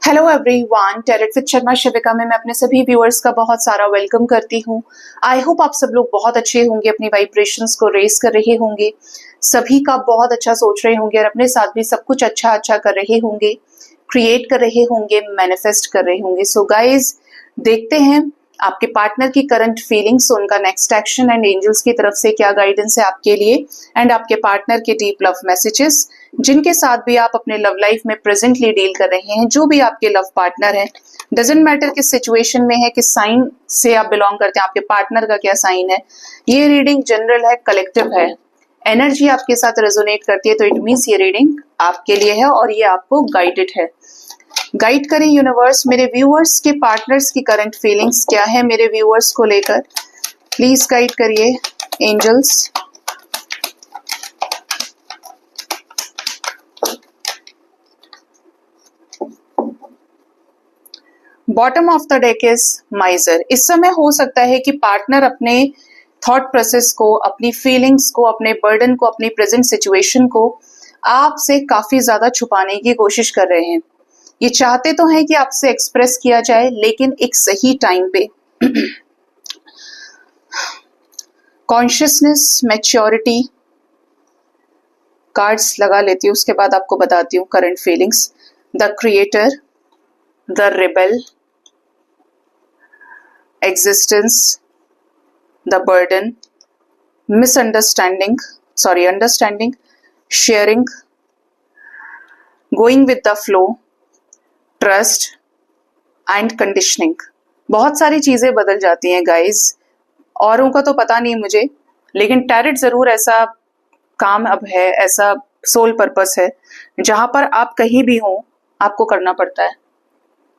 Hello everyone, tarot with Sharma Shivika में मैं अपने सभी व्यूअर्स का बहुत सारा वेलकम करती हूँ। आई होप आप सब लोग बहुत अच्छे होंगे, अपनी वाइब्रेशंस को रेस कर रहे होंगे, सभी का बहुत अच्छा सोच रहे होंगे और अपने साथ भी सब कुछ अच्छा अच्छा कर रहे होंगे, क्रिएट कर रहे होंगे, मैनिफेस्ट कर रहे होंगे। सो गाइज, देखते हैं आपके पार्टनर की करंट फीलिंग्स, उनका नेक्स्ट एक्शन एंड एंजल्स की तरफ से क्या गाइडेंस है आपके लिए एंड आपके पार्टनर के डीप लव मैसेजेस जिनके साथ भी आप अपने लव लाइफ में प्रेजेंटली डील कर रहे हैं। जो भी आपके लव पार्टनर है, डजेंट मैटर किस सिचुएशन में है, किस साइन से आप बिलोंग करते हैं, आपके पार्टनर का क्या साइन है। ये रीडिंग जनरल है, कलेक्टिव है, एनर्जी आपके साथ रेजोनेट करती है तो इट मीन्स ये रीडिंग आपके लिए है और ये आपको गाइडेड है। गाइड करें यूनिवर्स, मेरे व्यूअर्स के पार्टनर्स की करंट फीलिंग्स क्या है मेरे व्यूअर्स को लेकर। प्लीज गाइड करिए angels. Bottom of the deck is miser. इस समय हो सकता है कि पार्टनर अपने थॉट प्रोसेस को, अपनी फीलिंग्स को, अपने बर्डन को, अपनी प्रेजेंट सिचुएशन को आपसे काफी ज्यादा छुपाने की कोशिश कर रहे हैं। ये चाहते तो हैं कि आपसे एक्सप्रेस किया जाए, लेकिन एक सही टाइम पे। कॉन्शियसनेस, मैच्योरिटी कार्ड्स लगा लेती हूँ, उसके बाद आपको बताती हूँ current feelings. The creator, the rebel, existence, the burden, misunderstanding, understanding, sharing, going with the flow, trust and conditioning. बहुत सारी चीजें बदल जाती हैं गाइस, औरों का तो पता नहीं मुझे, लेकिन टैरेट जरूर ऐसा काम अब है, ऐसा सोल पर्पस है जहां पर आप कहीं भी हो आपको करना पड़ता है।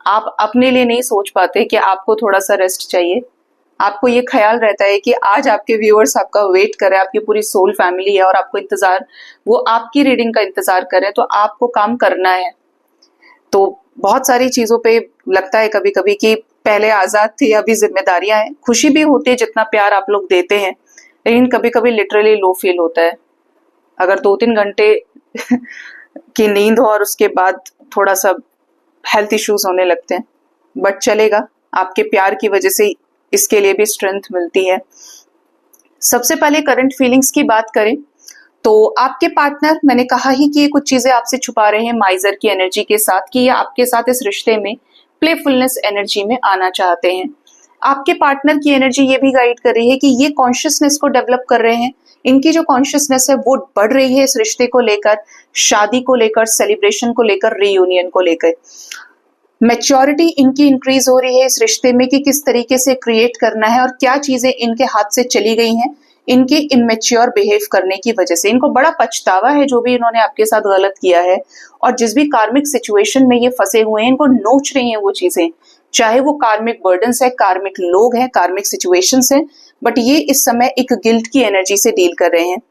आप अपने लिए नहीं सोच पाते कि आपको थोड़ा सा रेस्ट चाहिए। आपको ये ख्याल रहता है कि आज आपके व्यूअर्स आपका वेट कर रहे हैं, आपकी पूरी सोल फैमिली है और आपको इंतजार, वो आपकी रीडिंग का इंतजार कर रहे हैं, तो आपको काम करना है। तो बहुत सारी चीजों पे लगता है कभी कभी कि पहले आजाद थे, अभी जिम्मेदारियां हैं। खुशी भी होती है जितना प्यार आप लोग देते हैं, लेकिन कभी कभी लिटरली लो फील होता है। अगर 2-3 घंटे की नींद हो और उसके बाद थोड़ा सा हेल्थ इश्यूज होने लगते हैं, बट चलेगा, आपके प्यार की वजह से इसके लिए भी स्ट्रेंथ मिलती है। सबसे पहले करंट फीलिंग्स की बात करें तो आपके पार्टनर, मैंने कहा ही कि ये कुछ चीजें आपसे छुपा रहे हैं माइजर की एनर्जी के साथ, कि ये आपके साथ इस रिश्ते में प्लेफुलनेस एनर्जी में आना चाहते हैं। आपके पार्टनर की एनर्जी ये भी गाइड कर रही है कि ये कॉन्शियसनेस को डेवलप कर रहे हैं। इनकी जो कॉन्शियसनेस है वो बढ़ रही है इस रिश्ते को लेकर, शादी को लेकर, सेलिब्रेशन को लेकर, रीयूनियन को लेकर। मैच्योरिटी इनकी इंक्रीज हो रही है इस रिश्ते में कि किस तरीके से क्रिएट करना है और क्या चीजें इनके हाथ से चली गई हैं इनके इमेच्योर बिहेव करने की वजह से। इनको बड़ा पछतावा है जो भी इन्होंने आपके साथ गलत किया है, और जिस भी कार्मिक सिचुएशन में ये फंसे हुए हैं इनको नोच रही हैं वो चीजें, चाहे वो कार्मिक बर्डन्स है, कार्मिक लोग हैं, कार्मिक सिचुएशंस हैं, बट ये इस समय एक गिल्ट की एनर्जी से डील कर रहे हैं।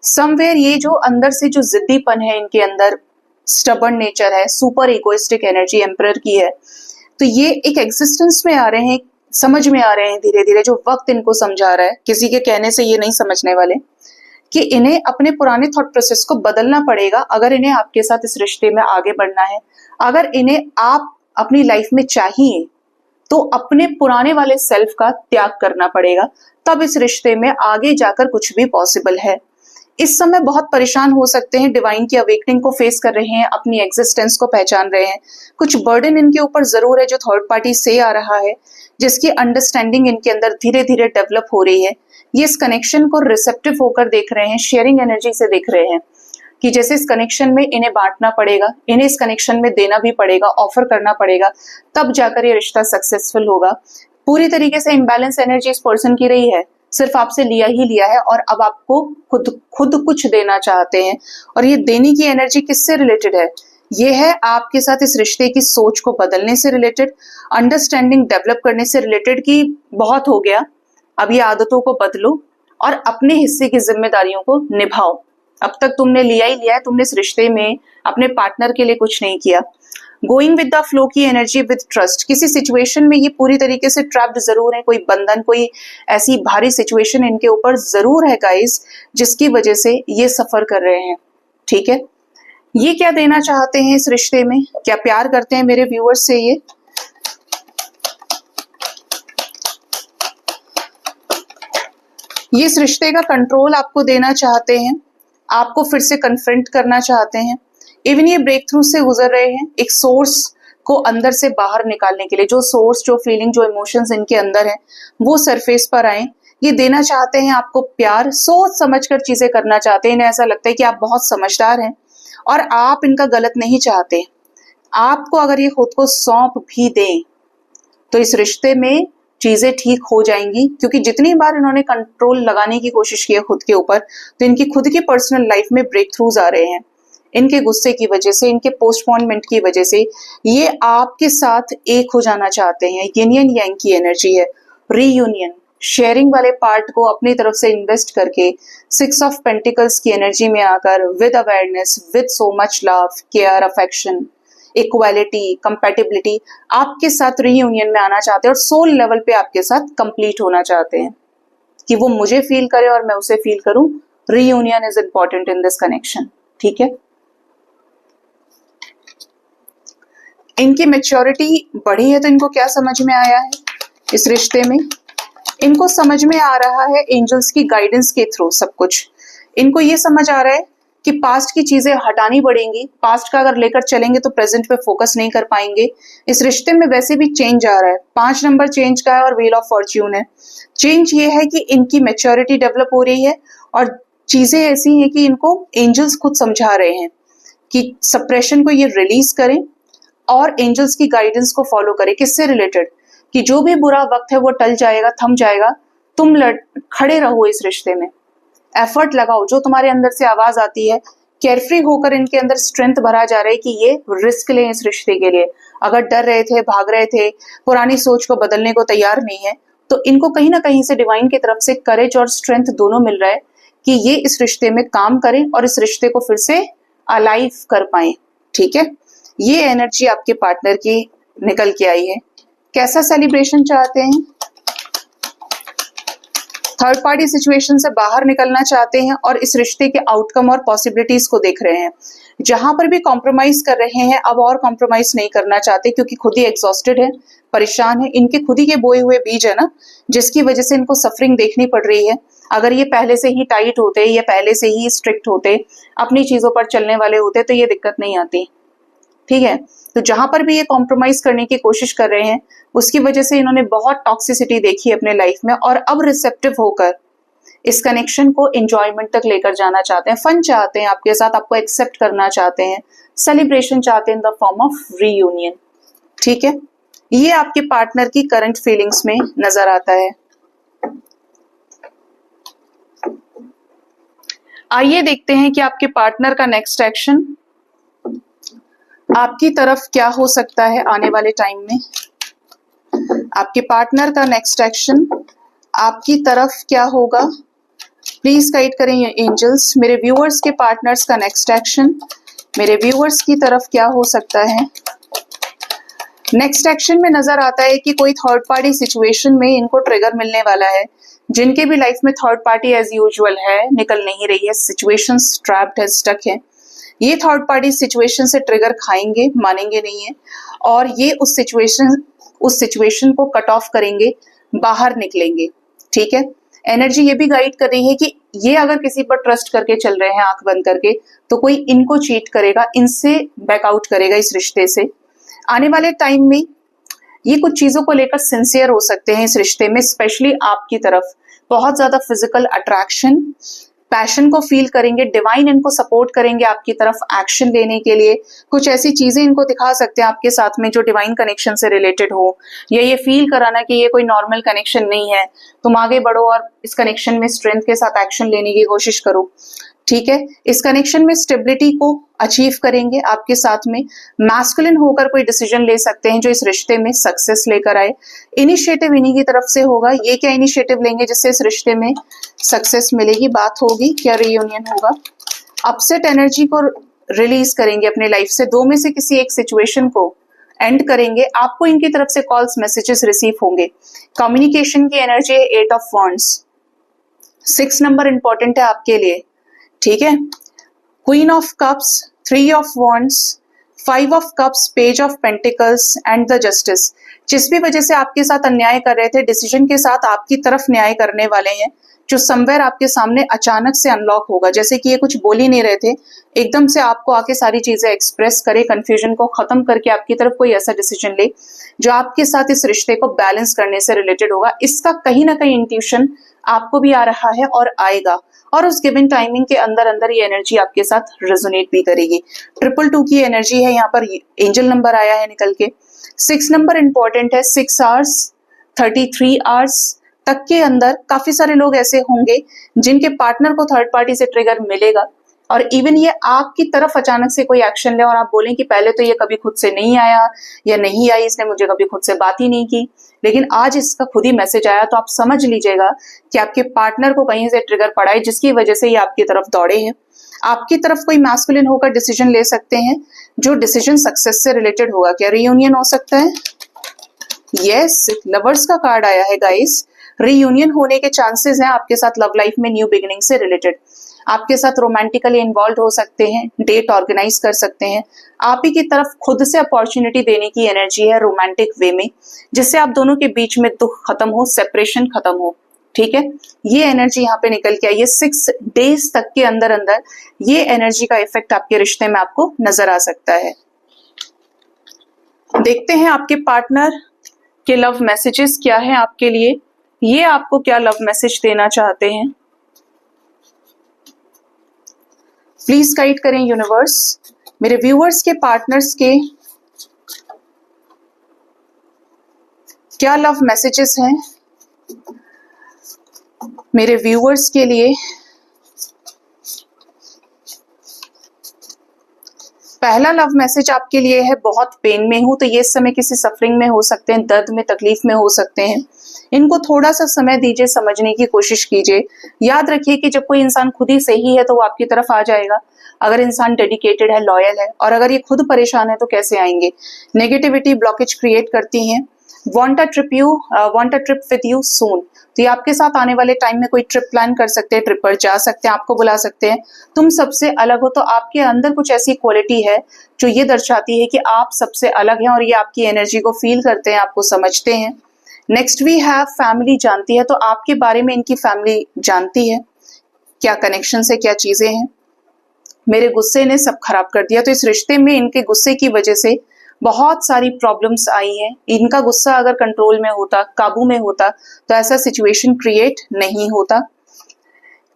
समवेयर ये जो अंदर से जो जिद्दीपन है इनके अंदर, स्टबर्न नेचर है, सुपर इगोइस्टिक एनर्जी एम्परर की है, तो ये एक एग्जिस्टेंस में आ रहे हैं, समझ में आ रहे हैं धीरे धीरे। जो वक्त इनको समझा रहा है, किसी के कहने से ये नहीं समझने वाले कि इन्हें अपने पुराने थॉट प्रोसेस को बदलना पड़ेगा अगर इन्हें आपके साथ इस रिश्ते में आगे बढ़ना है। अगर इन्हें आप अपनी लाइफ में चाहिए तो अपने पुराने वाले सेल्फ का त्याग करना पड़ेगा, तब इस रिश्ते में आगे जाकर कुछ भी पॉसिबल है। इस समय बहुत परेशान हो सकते हैं, डिवाइन की अवेकनिंग को फेस कर रहे हैं, अपनी एग्जिस्टेंस को पहचान रहे हैं। कुछ बर्डन इनके ऊपर जरूर है जो थर्ड पार्टी से आ रहा है, जिसकी अंडरस्टैंडिंग इनके अंदर धीरे धीरे डेवलप हो रही है। ये इस कनेक्शन को रिसेप्टिव होकर देख रहे हैं, शेयरिंग एनर्जी से देख रहे हैं कि जैसे इस कनेक्शन में इन्हें बांटना पड़ेगा, इन्हें इस कनेक्शन में देना भी पड़ेगा, ऑफर करना पड़ेगा, तब जाकर ये रिश्ता सक्सेसफुल होगा। पूरी तरीके से इम्बैलेंस एनर्जी इस पर्सन की रही है, सिर्फ आपसे लिया ही लिया है और अब आपको खुद कुछ देना चाहते हैं। और ये देने की एनर्जी किससे रिलेटेड है? ये है आपके साथ इस रिश्ते की सोच को बदलने से रिलेटेड, अंडरस्टैंडिंग डेवलप करने से रिलेटेड कि बहुत हो गया, अब ये आदतों को बदलो और अपने हिस्से की जिम्मेदारियों को निभाओ। अब तक तुमने लिया ही लिया है, तुमने इस रिश्ते में अपने पार्टनर के लिए कुछ नहीं किया। गोइंग विद द फ्लो की एनर्जी विद ट्रस्ट। किसी सिचुएशन में ये पूरी तरीके से ट्रैप्ड जरूर है, कोई बंधन, कोई ऐसी भारी सिचुएशन इनके ऊपर जरूर है गाइस, जिसकी वजह से ये सफर कर रहे हैं। ठीक है, ये क्या देना चाहते हैं इस रिश्ते में, क्या प्यार करते हैं मेरे व्यूअर्स से ये? इस रिश्ते का कंट्रोल आपको देना चाहते हैं, आपको फिर से कन्फ्रंट करना चाहते हैं। इवन ये ब्रेक थ्रू से गुजर रहे हैं एक सोर्स को अंदर से बाहर निकालने के लिए, जो सोर्स, जो फीलिंग, जो इमोशंस इनके अंदर हैं वो सरफेस पर आए। ये देना चाहते हैं आपको प्यार, सोच समझकर चीजें करना चाहते हैं। इन्हें ऐसा लगता है कि आप बहुत समझदार हैं और आप इनका गलत नहीं चाहते। आपको अगर ये खुद को सौंप भी दें तो इस रिश्ते में चीजें ठीक हो जाएंगी, क्योंकि जितनी बार इन्होंने कंट्रोल लगाने की कोशिश की है खुद के ऊपर, तो इनकी खुद की पर्सनल लाइफ में ब्रेक थ्रूज आ रहे हैं। इनके गुस्से की वजह से, इनके पोस्टपोनमेंट की वजह से ये आपके साथ एक हो जाना चाहते हैं। यिन यांग की एनर्जी है, रीयूनियन, शेयरिंग वाले पार्ट को अपनी तरफ से इन्वेस्ट करके 6 ऑफ पेंटिकल्स की एनर्जी में आकर with awareness, with so much love, care, affection, equality, compatibility आपके साथ रीयूनियन में आना चाहते हैं और सोल लेवल पे आपके साथ कंप्लीट होना चाहते हैं कि वो मुझे फील करे और मैं उसे फील करूं। Reunion is important in this connection, ठीक है। इनकी मैच्योरिटी बढ़ी है तो इनको क्या समझ में आया है इस रिश्ते में? इनको समझ में आ रहा है एंजल्स की गाइडेंस के थ्रू सब कुछ। इनको ये समझ आ रहा है कि पास्ट की चीजें हटानी पड़ेंगी, पास्ट का अगर लेकर चलेंगे तो प्रेजेंट पे फोकस नहीं कर पाएंगे। इस रिश्ते में वैसे भी चेंज आ रहा है, 5 नंबर चेंज का है और व्हील ऑफ फॉर्च्यून है। चेंज ये है कि इनकी मैच्योरिटी डेवलप हो रही है और चीजें ऐसी हैं कि इनको एंजल्स खुद समझा रहे हैं कि सप्रेशन को ये रिलीज करें और एंजल्स की गाइडेंस को फॉलो करें। किससे रिलेटेड? कि जो भी बुरा वक्त है वो टल जाएगा, थम जाएगा, तुम खड़े रहो इस रिश्ते में, एफर्ट लगाओ। जो तुम्हारे अंदर से आवाज आती है, केयरफ्री होकर इनके अंदर स्ट्रेंथ भरा जा रहा है कि ये रिस्क लें इस रिश्ते के लिए। अगर डर रहे थे, भाग रहे थे, पुरानी सोच को बदलने को तैयार नहीं है, तो इनको कहीं ना कहीं से डिवाइन की तरफ से करेज और स्ट्रेंथ दोनों मिल रहा है कि ये इस रिश्ते में काम करें और इस रिश्ते को फिर से अलाइव कर पाए, ठीक है। ये एनर्जी आपके पार्टनर की निकल के आई है। कैसा सेलिब्रेशन चाहते हैं? थर्ड पार्टी सिचुएशन से बाहर निकलना चाहते हैं और इस रिश्ते के आउटकम और पॉसिबिलिटीज को देख रहे हैं। जहां पर भी कॉम्प्रोमाइज कर रहे हैं अब और कॉम्प्रोमाइज नहीं करना चाहते, क्योंकि खुद ही एग्जॉस्टेड है, परेशान है। इनके खुद ही के बोए हुए बीज है ना, जिसकी वजह से इनको सफरिंग देखनी पड़ रही है। अगर ये पहले से ही टाइट होते या पहले से ही स्ट्रिक्ट होते, अपनी चीजों पर चलने वाले होते, तो ये दिक्कत नहीं आती, ठीक है। तो जहां पर भी ये कॉम्प्रोमाइज करने की कोशिश कर रहे हैं उसकी वजह से इन्होंने बहुत टॉक्सिसिटी देखी अपने लाइफ में और अब रिसेप्टिव होकर इस कनेक्शन को एंजॉयमेंट तक लेकर जाना चाहते हैं। फन चाहते हैं आपके साथ, आपको एक्सेप्ट करना चाहते हैं, सेलिब्रेशन चाहते हैं in the form of reunion, ठीक है। ये आपके पार्टनर की करंट फीलिंग्स में नजर आता है। आइए देखते हैं कि आपके पार्टनर का नेक्स्ट एक्शन आपकी तरफ क्या हो सकता है आने वाले टाइम में। आपके पार्टनर का नेक्स्ट एक्शन आपकी तरफ क्या होगा? प्लीज गाइड करें ये एंजल्स। मेरे व्यूअर्स के पार्टनर्स का नेक्स्ट एक्शन मेरे व्यूअर्स की तरफ क्या हो सकता है? नेक्स्ट एक्शन में नजर आता है कि कोई थर्ड पार्टी सिचुएशन में इनको ट्रिगर मिलने वाला है। जिनके भी लाइफ में थर्ड पार्टी एज यूजुअल है, निकल नहीं रही है, सिचुएशंस ट्रैप्ड है, स्टक है, ये थर्ड पार्टी सिचुएशन से ट्रिगर खाएंगे, मानेंगे नहीं है और ये उस सिचुएशन को कट ऑफ करेंगे, बाहर निकलेंगे, ठीक है। एनर्जी ये भी गाइड कर रही है कि ये अगर किसी पर ट्रस्ट करके चल रहे हैं आंख बंद करके, तो कोई इनको चीट करेगा, इनसे बैकआउट करेगा इस रिश्ते से। आने वाले टाइम में ये कुछ चीजों को लेकर सिंसियर हो सकते हैं इस रिश्ते में, स्पेशली आपकी तरफ बहुत ज्यादा फिजिकल अट्रैक्शन, पैशन को फील करेंगे। डिवाइन इनको सपोर्ट करेंगे आपकी तरफ एक्शन लेने के लिए। कुछ ऐसी चीजें इनको दिखा सकते हैं आपके साथ में जो डिवाइन कनेक्शन से रिलेटेड हो, या ये फील कराना कि ये कोई नॉर्मल कनेक्शन नहीं है, तुम आगे बढ़ो और इस कनेक्शन में स्ट्रेंथ के साथ एक्शन लेने की कोशिश करो, ठीक है। इस कनेक्शन में स्टेबिलिटी को अचीव करेंगे आपके साथ में। मैस्कुलिन होकर कोई डिसीजन ले सकते हैं जो इस रिश्ते में सक्सेस लेकर आए। इनिशिएटिव इन्हीं की तरफ से होगा। ये क्या इनिशिएटिव लेंगे जिससे इस रिश्ते में सक्सेस मिलेगी, बात होगी, क्या रियूनियन होगा। अपसेट एनर्जी को रिलीज करेंगे अपने लाइफ से, दो में से किसी एक सिचुएशन को एंड करेंगे। आपको इनकी तरफ से कॉल्स, मैसेजेस रिसीव होंगे। कम्युनिकेशन की एनर्जी है 8 ऑफ वॉन्ड्स, 6 नंबर इंपॉर्टेंट है आपके लिए, ठीक है। Queen of cups, 3 of wands, 5 of cups, page of pentacles and the justice. जिस भी वजह से आपके साथ अन्याय कर रहे थे, डिसीजन के साथ आपकी तरफ न्याय करने वाले हैं, जो समवेयर आपके सामने अचानक से अनलॉक होगा। जैसे कि ये कुछ बोल ही नहीं रहे थे, एकदम से आपको आके सारी चीजें एक्सप्रेस करे, कंफ्यूजन को खत्म करके आपकी तरफ कोई ऐसा डिसीजन ले जो आपके साथ इस रिश्ते को बैलेंस करने से रिलेटेड होगा। इसका कहीं ना कहीं इंट्यूशन आपको भी आ रहा है और आएगा, और उस गिवन टाइमिंग के अंदर अंदर ये एनर्जी आपके साथ रेजोनेट भी करेगी। 222 की एनर्जी है, यहाँ पर एंजल नंबर आया है निकल के। 6 नंबर इंपॉर्टेंट है। 6 आवर्स 33 आवर्स तक के अंदर काफी सारे लोग ऐसे होंगे जिनके पार्टनर को थर्ड पार्टी से ट्रिगर मिलेगा, और इवन ये आपकी तरफ अचानक से कोई एक्शन ले और आप बोलें कि पहले तो ये कभी खुद से नहीं आया या नहीं आई, इसने मुझे कभी खुद से बात ही नहीं की, लेकिन आज इसका खुद ही मैसेज आया, तो आप समझ लीजिएगा कि आपके पार्टनर को कहीं से ट्रिगर पड़ा है जिसकी वजह से ये आपकी तरफ दौड़े हैं। आपकी तरफ कोई मैस्कुलिन होकर डिसीजन ले सकते हैं, जो डिसीजन सक्सेस से रिलेटेड होगा। क्या रियूनियन हो सकता है? यस, लवर्स का कार्ड आया है गाइस। रियूनियन होने के चांसेस हैं आपके साथ लव लाइफ में, न्यू बिगिनिंग से रिलेटेड। आपके साथ रोमांटिकली इन्वॉल्व हो सकते हैं, डेट ऑर्गेनाइज कर सकते हैं। आप ही की तरफ खुद से अपॉर्चुनिटी देने की एनर्जी है रोमांटिक वे में, जिससे आप दोनों के बीच में दुख खत्म हो, सेपरेशन खत्म हो। ठीक है, ये एनर्जी यहाँ पे निकल के आई है। 6 डेज तक के अंदर अंदर ये एनर्जी का इफेक्ट आपके रिश्ते में आपको नजर आ सकता है। देखते हैं आपके पार्टनर के लव मैसेजेस क्या है आपके लिए, ये आपको क्या लव मैसेज देना चाहते हैं। प्लीज गाइड करें यूनिवर्स, मेरे व्यूअर्स के पार्टनर्स के क्या लव मैसेजेस हैं मेरे व्यूअर्स के लिए। पहला लव मैसेज आपके लिए है, बहुत पेन में हूं, तो ये समय किसी सफरिंग में हो सकते हैं, दर्द में, तकलीफ में हो सकते हैं। इनको थोड़ा सा समय दीजिए, समझने की कोशिश कीजिए। याद रखिए कि जब कोई इंसान खुद ही सही है तो वो आपकी तरफ आ जाएगा, अगर इंसान डेडिकेटेड है, लॉयल है, और अगर ये खुद परेशान है तो कैसे आएंगे। नेगेटिविटी ब्लॉकेज क्रिएट करती हैं। Want a trip with you soon, तो ये आपके साथ आने वाले टाइम में कोई ट्रिप प्लान कर सकते हैं, ट्रिप पर जा सकते हैं, आपको बुला सकते हैं। तुम सबसे अलग हो, तो आपके अंदर कुछ ऐसी क्वालिटी है जो ये दर्शाती है कि आप सबसे अलग हैं, और ये आपकी एनर्जी को फील करते हैं, आपको समझते हैं। नेक्स्ट वी हैव फैमिली जानती है, तो आपके बारे में इनकी फैमिली जानती है, क्या कनेक्शन है, क्या चीजें हैं। मेरे गुस्से ने सब खराब कर दिया, तो इस रिश्ते में इनके गुस्से की वजह से बहुत सारी प्रॉब्लम्स आई हैं। इनका गुस्सा अगर कंट्रोल में होता, काबू में होता, तो ऐसा सिचुएशन क्रिएट नहीं होता।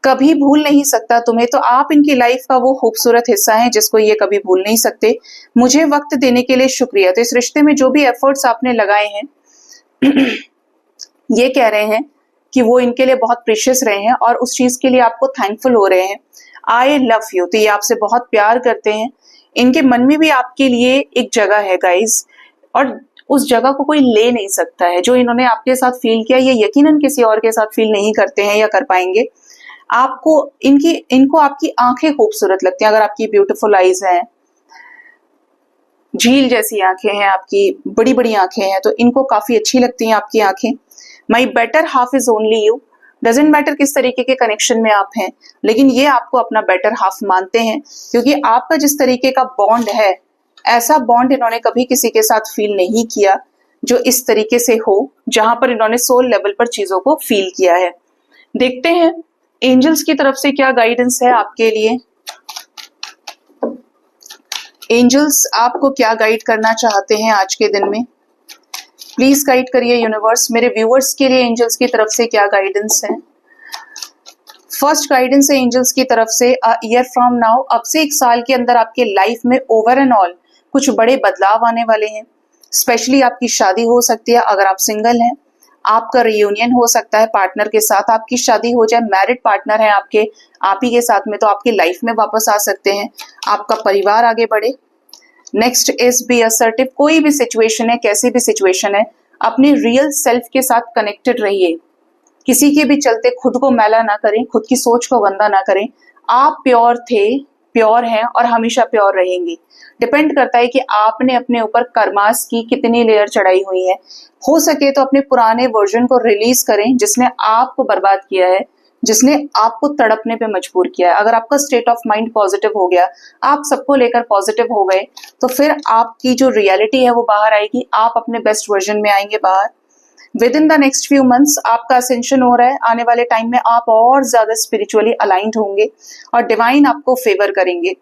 कभी भूल नहीं सकता तुम्हें, तो आप इनकी लाइफ का वो खूबसूरत हिस्सा है जिसको ये कभी भूल नहीं सकते। मुझे वक्त देने के लिए शुक्रिया, तो इस रिश्ते में जो भी एफर्ट्स आपने लगाए हैं ये कह रहे हैं कि वो इनके लिए बहुत प्रीशियस रहे हैं, और उस चीज के लिए आपको थैंकफुल हो रहे हैं। आई लव यू, तो ये आपसे बहुत प्यार करते हैं। इनके मन में भी आपके लिए एक जगह है गाइज, और उस जगह को कोई ले नहीं सकता है। जो इन्होंने आपके साथ फील किया, ये यकीनन किसी और के साथ फील नहीं करते हैं या कर पाएंगे। आपको इनको आपकी आंखें खूबसूरत लगती हैं, अगर आपकी ब्यूटीफुल आईज हैं, झील जैसी आंखें हैं, आपकी बड़ी बड़ी आंखें हैं, तो इनको काफी अच्छी लगती हैं आपकी आंखें। माई better half is only you, doesn't matter किस तरीके के कनेक्शन में आप हैं, लेकिन ये आपको अपना बेटर हाफ मानते हैं, क्योंकि आपका जिस तरीके का बॉन्ड है, ऐसा बॉन्ड इन्होंने कभी किसी के साथ फील नहीं किया जो इस तरीके से हो, जहां पर इन्होंने सोल लेवल पर चीजों को फील किया है। देखते हैं एंजल्स की तरफ से क्या गाइडेंस है आपके लिए। एंजल्स आपको क्या गाइड करना चाहते हैं आज के दिन में, प्लीज गाइड करिए यूनिवर्स। मेरे व्यूअर्स के लिए एंजल्स की तरफ से क्या गाइडेंस है। फर्स्ट गाइडेंस है एंजल्स की तरफ से, अ ईयर फ्रॉम नाउ, अब से 1 साल के अंदर आपके लाइफ में ओवर एंड ऑल कुछ बड़े बदलाव आने वाले हैं। स्पेशली आपकी शादी हो सकती है अगर आप सिंगल हैं, आपका रियूनियन हो सकता है पार्टनर के साथ, आपकी शादी हो जाए, मैरिड पार्टनर है आपके, आप ही के साथ में, तो आपकी लाइफ में वापस आ सकते हैं, आपका परिवार आगे बढ़े। नेक्स्ट इज बी असर्टिव, कोई भी सिचुएशन है, कैसी भी सिचुएशन है, अपने रियल सेल्फ के साथ कनेक्टेड रहिए। किसी के भी चलते खुद को मैला ना करें, खुद की सोच को गंदा ना करें। आप प्योर थे, प्योर हैं और हमेशा प्योर रहेंगी। डिपेंड करता है कि आपने अपने ऊपर कर्मास की कितनी लेयर चढ़ाई हुई है। हो सके तो अपने पुराने वर्जन को रिलीज करें जिसने आपको बर्बाद किया है, जिसने आपको तड़पने पे मजबूर किया है। अगर आपका स्टेट ऑफ माइंड पॉजिटिव हो गया, आप सबको लेकर पॉजिटिव हो गए, तो फिर आपकी जो रियलिटी है वो बाहर आएगी, आप अपने बेस्ट वर्जन में आएंगे बाहर। With in the next few months आपका असेंशन हो रहा है, आने वाले टाइम में आप और ज्यादा स्पिरिचुअली अलाइंड होंगे और डिवाइन आपको फेवर करेंगे।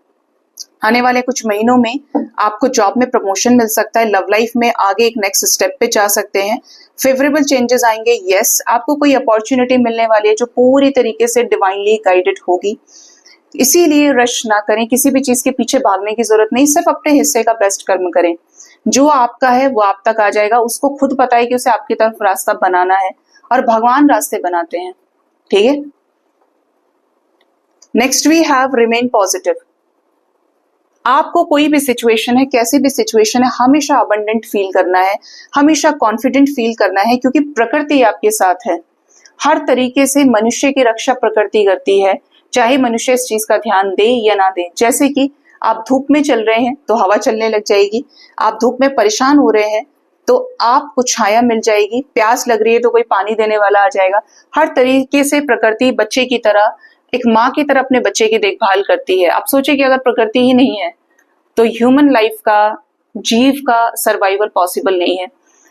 आने वाले कुछ महीनों में आपको जॉब में प्रमोशन मिल सकता है, लव लाइफ में आगे एक नेक्स्ट स्टेप पे जा सकते हैं, फेवरेबल चेंजेस आएंगे। यस, आपको कोई अपॉर्चुनिटी मिलने वाली है जो पूरी तरीके से डिवाइनली गाइडेड होगी। इसीलिए रश ना करें, किसी भी चीज के पीछे भागने की जरूरत नहीं, सिर्फ अपने हिस्से का बेस्ट कर्म करें। जो आपका है वो आप तक आ जाएगा, उसको खुद पता है कि उसे आपकी तरफ रास्ता बनाना है, और भगवान रास्ते बनाते हैं। ठीक है। Next we have remain positive. आपको कोई भी सिचुएशन है, कैसी भी सिचुएशन है, हमेशा अबंडेंट फील करना है, हमेशा कॉन्फिडेंट फील करना है, क्योंकि प्रकृति आपके साथ है। हर तरीके से मनुष्य की रक्षा प्रकृति करती है, चाहे मनुष्य इस चीज का ध्यान दे या ना दे। जैसे कि आप धूप में चल रहे हैं तो हवा चलने लग जाएगी, आप धूप में परेशान हो रहे हैं तो आपको छाया मिल जाएगी, प्यास लग रही है तो कोई पानी देने वाला आ जाएगा। हर तरीके से प्रकृति बच्चे की तरह, एक माँ की तरह अपने बच्चे की देखभाल करती है। आप सोचिए कि अगर प्रकृति ही नहीं है तो ह्यूमन लाइफ का, जीव का सर्वाइवल पॉसिबल नहीं है।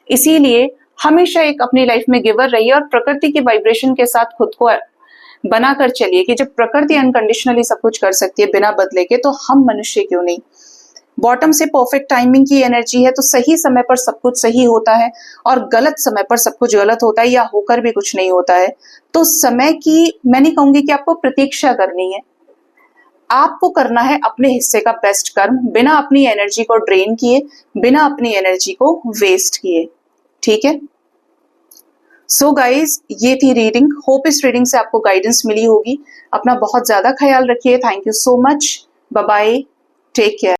इसीलिए हमेशा एक अपनी लाइफ में गिवर रहिए और प्रकृति की वाइब्रेशन के साथ खुद को बनाकर चलिए कि जब प्रकृति अनकंडीशनली सब कुछ कर सकती है बिना बदले के, तो हम मनुष्य क्यों नहीं। बॉटम से परफेक्ट टाइमिंग की एनर्जी है, तो सही समय पर सब कुछ सही होता है और गलत समय पर सब कुछ गलत होता है, या होकर भी कुछ नहीं होता है। तो समय की मैं नहीं कहूंगी कि आपको प्रतीक्षा करनी है, आपको करना है अपने हिस्से का बेस्ट कर्म, बिना अपनी एनर्जी को ड्रेन किए, बिना अपनी एनर्जी को वेस्ट किए। ठीक है। सो गाइज, ये थी रीडिंग। होप इस रीडिंग से आपको गाइडेंस मिली होगी। अपना बहुत ज्यादा ख्याल रखिए। Thank you so much. Bye bye, take care.